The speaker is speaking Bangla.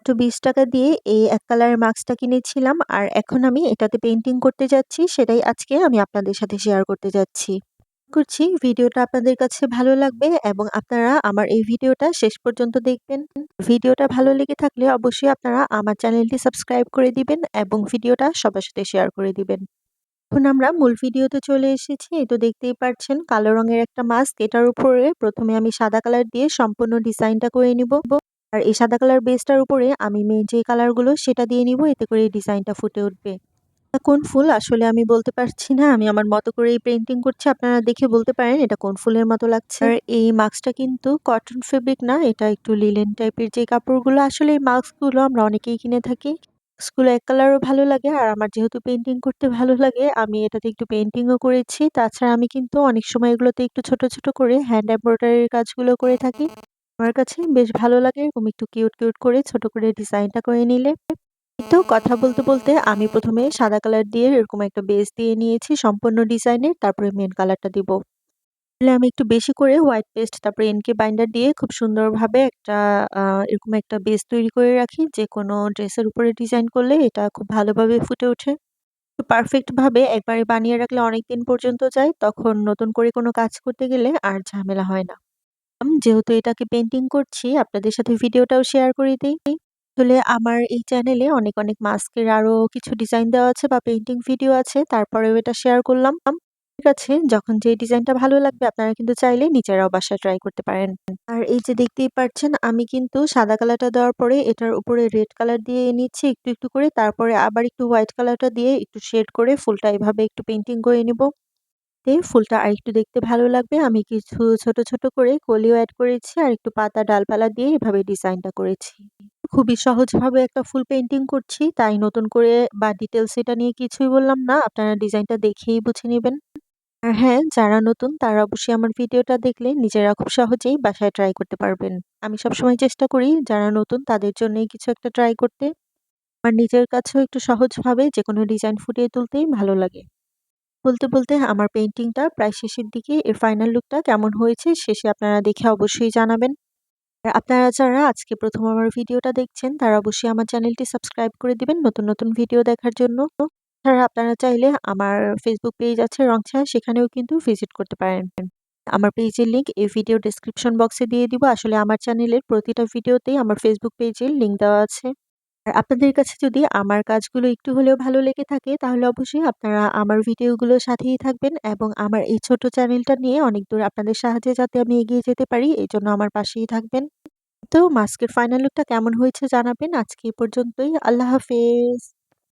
মাত্র ৳20 দিয়ে এই এক কালারের মাস্কটা কিনেছিলাম। আর এখন আমি এটাতে পেইন্টিং করতে যাচ্ছি। সেটাই আজকে আমি আপনাদের সাথে শেয়ার করতে যাচ্ছি। করছি ভিডিওটা আপনাদের কাছে ভালো লাগবে এবং আপনারা আমার এই ভিডিওটা শেষ পর্যন্ত দেখবেন। ভিডিওটা ভালো লেগে থাকলে অবশ্যই আপনারা আমার চ্যানেলটি সাবস্ক্রাইব করে দিবেন এবং ভিডিওটা সবার সাথে শেয়ার করে দিবেন। এখন আমরা মূল ভিডিওতে চলে এসেছি। এই তো দেখতেই পাচ্ছেন কালো রঙের একটা মাস্ক। এটার উপরে প্রথমে আমি সাদা কালার দিয়ে সম্পূর্ণ ডিজাইনটা করে নিব। আর এই সাদা কালার বেসটার উপরে আমি যে কালারগুলো সেটা দিয়ে নিব, এতে করে এই ডিজাইনটা ফুটে উঠবে। এটা কোন ফুল আসলে আমি বলতে পারছি না। আমি আমার মতো করেই পেইন্টিং করছি। আপনারা দেখে বলতে পারেন এটা কোন ফুলের মতো লাগছে। আর এই মাস্কটা কিন্তু কটন ফেব্রিক না, এটা একটু লিলেন টাইপের যে কাপড়গুলো। আসলে এই মাস্কগুলো আমরা অনেকেই কিনে থাকি। মাস্কগুলো এক কালারও ভালো লাগে আর আমার যেহেতু পেইন্টিং করতে ভালো লাগে আমি এটাতে একটু পেইন্টিংও করেছি। তাছাড়া আমি কিন্তু অনেক সময় এগুলোতে একটু ছোট, ছোট করে হ্যান্ড এমব্রয়ডারির কাজগুলো করে থাকি। আমার কাছে বেশ ভালো লাগে এরকম একটু কিউট, কিউট করে ছোট করে ডিজাইনটা করে নিলে। তো কথা বলতে, বলতে আমি ১ম এ সাদা কালার দিয়ে এরকম একটা বেস দিয়ে নিয়েছি সম্পূর্ণ ডিজাইনের। তারপরে মেইন কালারটা দিব। আসলে আমি একটু বেশি করে হোয়াইট পেস্ট তারপরে এনকে বাইন্ডার দিয়ে খুব সুন্দরভাবে একটা আ এরকম একটা বেস তৈরি করে রাখি। যেকোনো ড্রেসের উপরে ডিজাইন করলে এটা খুব ভালোভাবে ফুটে ওঠে। তো পারফেক্ট ভাবে একবারে বানিয়ে রাখলে অনেকদিন পর্যন্ত যায়। তখন নতুন করে কোনো কাজ করতে গেলে আর ঝামেলা হয় না। যেহেতু এটাকে পেইন্টিং করছি আপনাদের সাথে ভিডিওটাও শেয়ার করে দেই। আসলে আমার এই চ্যানেলে অনেক, অনেক মাস্কের আরো কিছু ডিজাইন দেওয়া আছে বা পেইন্টিং ভিডিও আছে। তারপরেও এটা শেয়ার করলাম। ঠিক আছে, যখন যে ডিজাইনটা ভালো লাগবে আপনারা কিন্তু চাইলে নিজেরাও বাসায় ট্রাই করতে পারেন। আর এই যে দেখতেই পাচ্ছেন আমি কিন্তু সাদা কালারটা দেওয়ার পরে এটার উপরে রেড কালার দিয়ে নিচ্ছি একটু, একটু করে। তারপরে আবার একটু হোয়াইট কালারটা দিয়ে একটু শেড করে ফুলটা এভাবে একটু পেইন্টিং করে নিব। ফুলটা আরেকটু দেখতে ভালো লাগবে। আমি কিছু ছোট, ছোট করে কলিও এড করেছি আর একটু পাতা ডালপালা দিয়ে এভাবে ডিজাইনটা করেছি। খুবই সহজভাবে একটা ফুল পেইন্টিং করছি। তাই নতুন করে বা ডিটেইলস এটা নিয়ে কিছুই বললাম না। আপনারা ডিজাইনটা দেখেই বুঝে নিবেন। আর হ্যাঁ, যারা নতুন তারা অবশ্যই আমার ভিডিওটা দেখলে নিজেরা খুব সহজেই বাসায় ট্রাই করতে পারবেন। আমি সবসময় চেষ্টা করি যারা নতুন তাদের জন্যই কিছু একটা ট্রাই করতে। আমার নিজের কাছেও একটু সহজভাবে যেকোনো ডিজাইন ফুটিয়ে তুলতেই ভালো লাগে। বলতে, বলতে আমার পেইন্টিংটা প্রায় শেষের দিকে। এর ফাইনাল লুকটা কেমন হয়েছে শেষে আপনারা দেখে অবশ্যই জানাবেন। আর আপনারা যারা আজকে ১ম আমার ভিডিওটা দেখছেন তারা অবশ্যই আমার চ্যানেলটি সাবস্ক্রাইব করে দিবেন নতুন, নতুন ভিডিও দেখার জন্য। এছাড়া আপনারা চাইলে আমার ফেসবুক পেজ আছে রংছা, সেখানেও কিন্তু ভিজিট করতে পারেন। আমার পেজের লিংক এই ভিডিও ডেসক্রিপশন বক্সে দিয়ে দিব। আসলে আমার চ্যানেলের প্রতিটা ভিডিওতেই আমার ফেসবুক পেজের লিংক দেওয়া আছে। আর আপনাদের কাছে যদি আমার কাজগুলো একটু হলেও ভালো লেগে থাকে তাহলে অবশ্যই আপনারা আমার ভিডিওগুলোর সাথেই থাকবেন এবং আমার এই ছোট চ্যানেলটা নিয়ে অনেক দূর আপনাদের সাহায্যে যাতে আমি এগিয়ে যেতে পারি এজন্য আমার পাশেই থাকবেন। তো মাস্কের ফাইনাল লুকটা কেমন হয়েছে জানাবেন। আজকে এই পর্যন্তই। আল্লাহ হাফেজ।